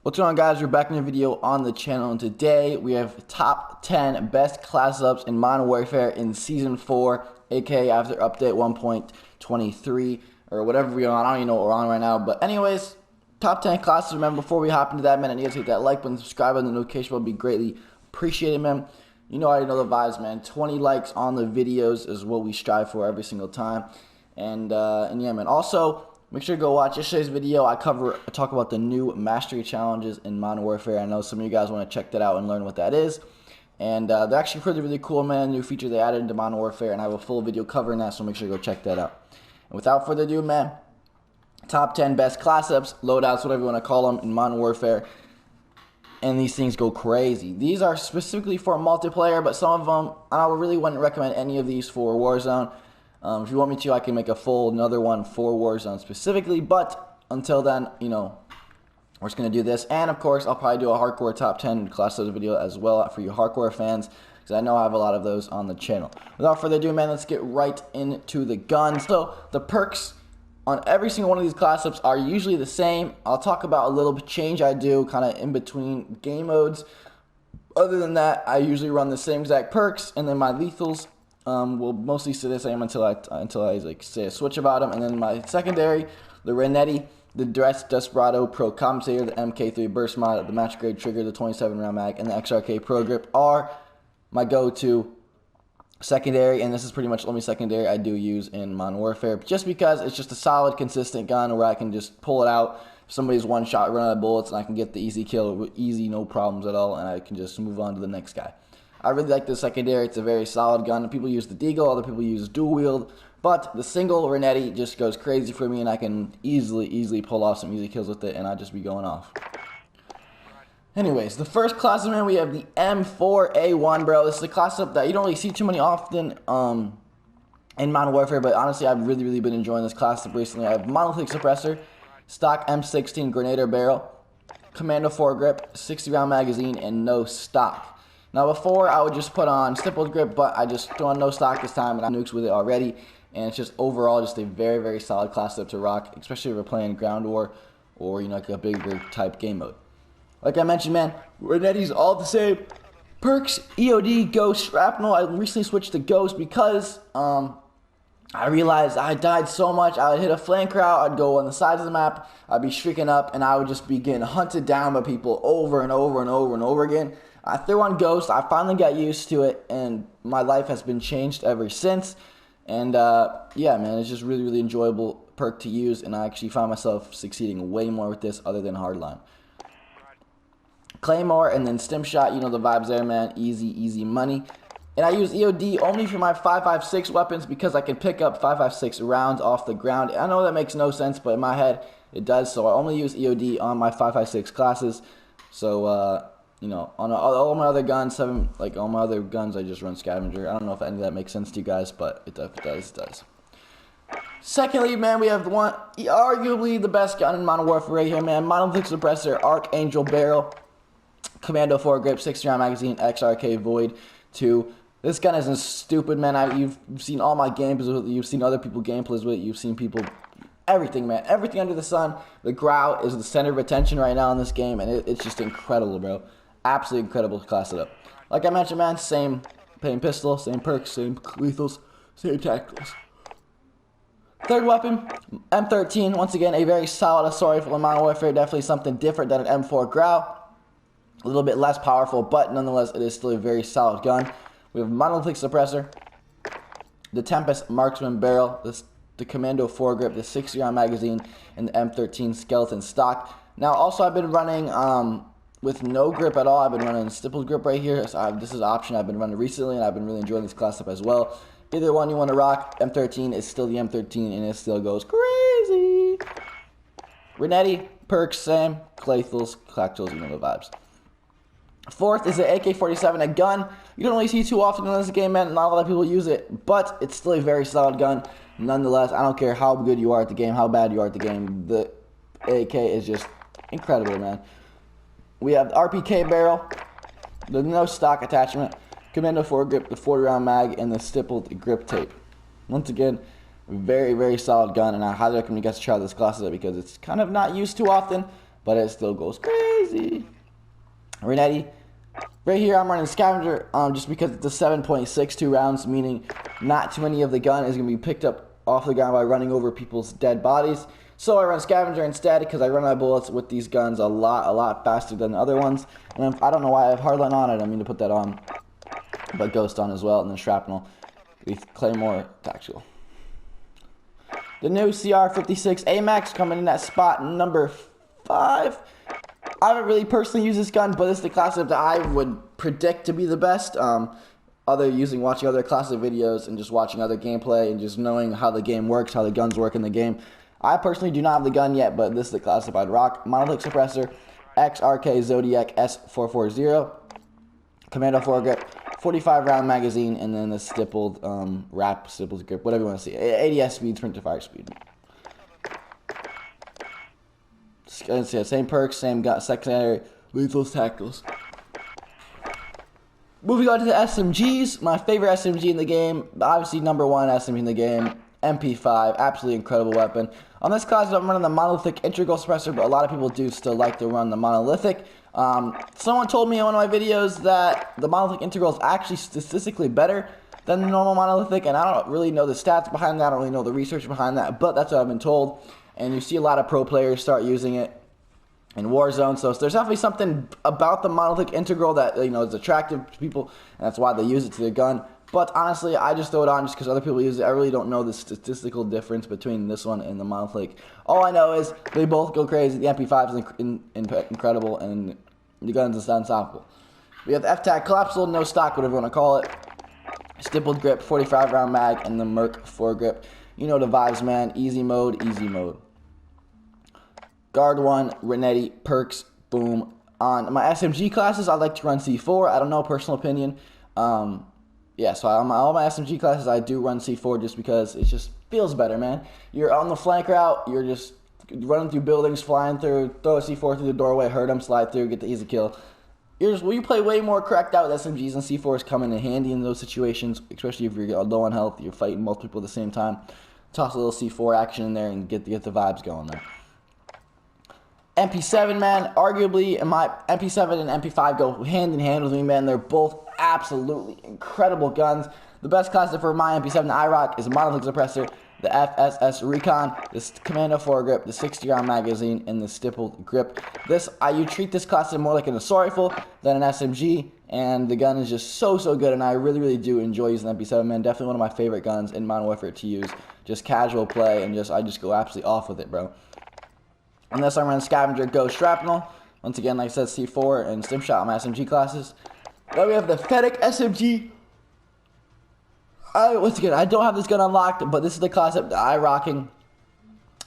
What's going on, guys? We're back in a video on the channel, and today we have top 10 best class ups in Modern Warfare in Season 4, aka after update 1.23 or whatever we're on. I don't even know what we're on right now, but anyways, top 10 classes. Remember, before we hop into that, man, I need to hit that like button, subscribe button, the notification bell would be greatly appreciated, man. You know, I already know the vibes, man. 20 likes on the videos is what we strive for every single time, and yeah, man. Also, make sure to go watch yesterday's video. I talk about the new mastery challenges in Modern Warfare. I know some of you guys want to check that out and learn what that is. And they're actually really cool, man. New feature they added into Modern Warfare, and I have a full video covering that, so make sure to go check that out. And without further ado, man, top 10 best class ups, loadouts, whatever you want to call them, in Modern Warfare. And these things go crazy. These are specifically for multiplayer, but some of them, I really wouldn't recommend any of these for Warzone. If you want me to, I can make a full another one for Warzone specifically, but until then, you know, we're just going to do this. And of course, I'll probably do a hardcore top 10 class ups video as well for you hardcore fans, because I know I have a lot of those on the channel. Without further ado, man, let's get right into the guns. So the perks on every single one of these class ups are usually the same. I'll talk about a little change I do kind of in between game modes. Other than that, I usually run the same exact perks, and then my lethals will mostly stay the same until I like say a switch about them. And then my secondary, the Renetti, the Desperado Pro Compensator, the MK3 Burst Mod, the Match Grade Trigger, the 27 round mag, and the XRK Pro Grip are my go-to secondary. And this is pretty much the only secondary I do use in Modern Warfare, just because it's just a solid, consistent gun where I can just pull it out. If somebody's one shot, run out of bullets, and I can get the easy kill, easy, no problems at all, and I can just move on to the next guy. I really like the secondary. It's a very solid gun. People use the Deagle, other people use dual wield, but the single Renetti just goes crazy for me, and I can easily pull off some easy kills with it, and I just be going off. Anyways, the first class, man, we have the M4A1, bro. This is a class up that you don't really see too many often in Modern Warfare, but honestly, I've really been enjoying this class up recently. I have monolithic suppressor, stock M16 Grenadier barrel, Commando foregrip, 60 round magazine, and no stock. Now before, I would just put on stippled grip, but I just throw on no stock this time, and I nukes with it already. And it's just overall just a very solid class up to rock, especially if we're playing ground war or, you know, like a bigger type game mode. Like I mentioned, man, Renetti's all the same. Perks, EOD, Ghost, Shrapnel. I recently switched to Ghost because I realized I died so much. I would hit a flanker out, I'd go on the sides of the map, I'd be streaking up, and I would just be getting hunted down by people over and over again. I threw on Ghost, I finally got used to it, and my life has been changed ever since. And yeah, man, it's just really enjoyable perk to use, and I actually find myself succeeding way more with this other than Hardline. Claymore and then Stim Shot, you know the vibes there, man. Easy money. And I use EOD only for my 5.56 weapons because I can pick up 5.56 rounds off the ground. I know that makes no sense, but in my head it does, so I only use EOD on my 5.56 classes. So you know, on all my other guns, all my other guns, I just run Scavenger. I don't know if any of that makes sense to you guys, but it does. Secondly, man, we have arguably the best gun in Modern Warfare right here, man. Monolithic Suppressor, Archangel Barrel, Commando foregrip, 60 round magazine, XRK Void 2. This gun isn't stupid, man. You've seen all my gameplays with it. You've seen other people gameplays with it. You've seen people... Everything, man. Everything under the sun. The Growl is the center of attention right now in this game, and it's just incredible, bro. Absolutely incredible to class it up. Like I mentioned, man, same pain pistol, same perks, same lethals, same tacticals. Third weapon, M13. Once again, a very solid assault rifle in Modern Warfare. Definitely something different than an M4 Growl. A little bit less powerful, but nonetheless, it is still a very solid gun. We have Monolithic Suppressor, the Tempest Marksman Barrel, the Commando foregrip, the 60 round magazine, and the M13 Skeleton stock. Now, also, I've been running with no grip at all. I've been running stippled grip right here. So this is an option I've been running recently, and I've been really enjoying this class up as well. Either one you want to rock, M13 is still the M13, and it still goes crazy. Renetti, perks, same, Claythals, Clactals, you know the vibes. Fourth is the AK-47, a gun you don't really see too often in this game, man. Not a lot of people use it, but it's still a very solid gun. Nonetheless, I don't care how good you are at the game, how bad you are at the game, the AK is just incredible, man. We have the RPK barrel, the no stock attachment, Commando foregrip, the 40 round mag, and the stippled grip tape. Once again, very solid gun, and I highly recommend you guys try this class because it's kind of not used too often. but it still goes crazy. Renetti. Right here, I'm running Scavenger just because it's a 7.62 rounds, meaning not too many of the gun is going to be picked up off the ground by running over people's dead bodies. So I run Scavenger instead because I run my bullets with these guns a lot faster than the other ones. And I don't know why I have Hardline on. I don't mean to put that on, but Ghost on as well, and then Shrapnel with Claymore Tactical. The new CR56 AMAX coming in at spot number 5. I haven't really personally used this gun, but it's the class that I would predict to be the best. Watching other classic videos and just watching other gameplay and just knowing how the game works, how the guns work in the game. I personally do not have the gun yet, but this is the class I'd rock. Monolithic Suppressor, XRK Zodiac S440, Commando foregrip, 45 round magazine, and then the stippled stippled grip, whatever you want to see. ADS speed, sprint to fire speed. Same perks, same secondary, lethal tacticals. Moving on to the SMGs, my favorite SMG in the game, obviously number 1 SMG in the game, MP5, absolutely incredible weapon. On this class, I'm running the monolithic integral suppressor, but a lot of people do still like to run the monolithic. Someone told me in one of my videos that the monolithic integral is actually statistically better than the normal monolithic, and I don't really know the stats behind that, I don't really know the research behind that, but that's what I've been told. And you see a lot of pro players start using it in Warzone, so there's definitely something about the monolithic integral that is attractive to people, and that's why they use it to their gun. But honestly, I just throw it on just because other people use it. I really don't know the statistical difference between this one and the monolithic. All I know is they both go crazy. The MP5 is incredible, and the gun's is unstoppable. We have the F-Tac collapsible, no stock, whatever you want to call it. Stippled grip, 45 round mag, and the Merc foregrip. You know the vibes, man. Easy mode, easy mode. Guard 1, Renetti, perks, boom. On my SMG classes, I like to run C4. I don't know, personal opinion. Yeah, so on all my SMG classes, I do run C4 just because it just feels better, man. You're on the flank route, you're just running through buildings, flying through, throw a C4 through the doorway, hurt them, slide through, get the easy kill. You play way more cracked out with SMGs, and C4s come in handy in those situations, especially if you're low on health, you're fighting multiple people at the same time. Toss a little C4 action in there and get the vibes going there. MP7, man, arguably, my MP7 and MP5 go hand in hand with me, man. They're both absolutely incredible guns. The best class for my MP7 that I rock is the Monolithic Suppressor, the FSS Recon, the Commando foregrip, the 60-round magazine, and the stippled grip. You treat this class more like an assault rifle than an SMG, and the gun is just so good, and I really do enjoy using the MP7, man. Definitely one of my favorite guns in Modern Warfare to use. Just casual play, and I just go absolutely off with it, bro. Unless I'm running Scavenger, Ghost, Shrapnel. Once again, like I said, C4 and Stim Shot on my SMG classes. Then we have the Fennec SMG. Once again, I don't have this gun unlocked, but this is the class that I'm rocking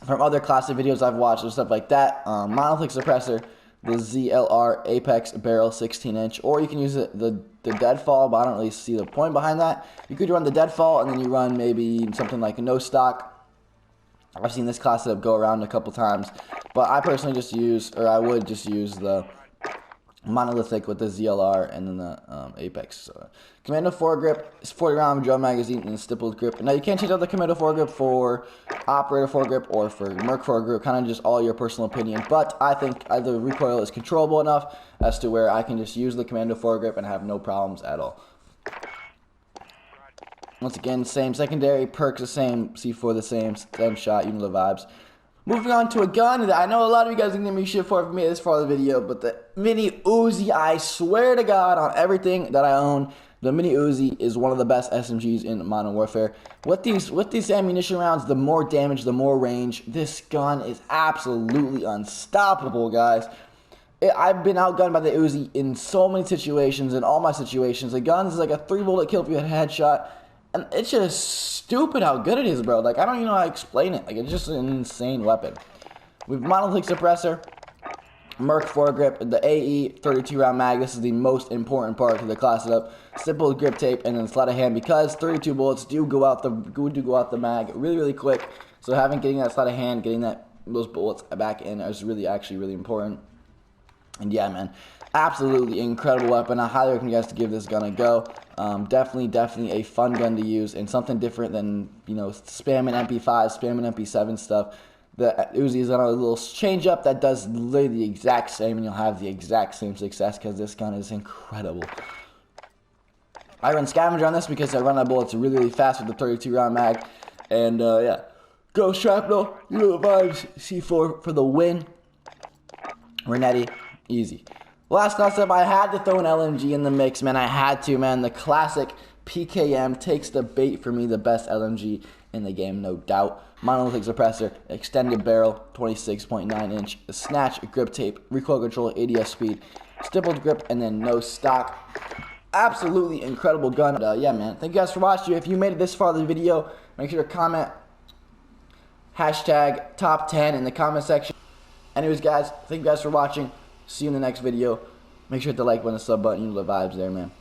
from other classic videos I've watched and stuff like that. Monolithic Suppressor, the ZLR Apex Barrel 16-inch, or you can use the Deadfall, but I don't really see the point behind that. You could run the Deadfall, and then you run maybe something like a no stock. I've seen this class setup go around a couple times, but I personally I would just use the Monolithic with the ZLR and then the Apex. Commando foregrip is 40 round drum magazine and stippled grip. Now you can't change out the Commando foregrip for Operator foregrip or for Merc foregrip, kind of just all your personal opinion, but I think the recoil is controllable enough as to where I can just use the Commando foregrip and have no problems at all. Once again, same secondary, perks the same, C4 the same shot, you know the vibes. Moving on to a gun that I know a lot of you guys are going to give me shit for me this far of the video, but the Mini Uzi, I swear to God, on everything that I own, the Mini Uzi is one of the best SMGs in Modern Warfare. With these ammunition rounds, the more damage, the more range, this gun is absolutely unstoppable, guys. I've been outgunned by the Uzi in so many situations, in all my situations. The gun is like a 3-bullet kill if you had a headshot. And it's just stupid how good it is, bro. Like, I don't even know how to explain it. Like, it's just an insane weapon. We have Monolithic Suppressor, Merc foregrip, the AE 32 round mag. This is the most important part of the class setup. Simple grip tape, and then sleight of hand, because 32 bullets do go out the mag really quick. So getting that sleight of hand, getting those bullets back in is actually really important. And yeah, man, absolutely incredible weapon. I highly recommend you guys to give this gun a go. Definitely a fun gun to use, and something different than, spamming MP5, spamming MP7 stuff. The Uzi is on a little change up that does literally the exact same, and you'll have the exact same success because this gun is incredible. I run scavenger on this because I run out of bullets really, really fast with the 32 round mag. And yeah, go shrapnel, you know the vibes. C4 for the win. Renetti, easy. Last class up, I had to throw an LMG in the mix, man. I had to, man. The classic PKM takes the bait for me, the best LMG in the game, no doubt. Monolithic suppressor, extended barrel, 26.9 inch, snatch, grip tape, recoil control, ADS speed, stippled grip, and then no stock. Absolutely incredible gun. Yeah, man. Thank you guys for watching. If you made it this far in the video, make sure to comment hashtag top 10 in the comment section. Anyways, guys, thank you guys for watching. See you in the next video. Make sure to hit the like button, the sub button, you know the vibes there, man.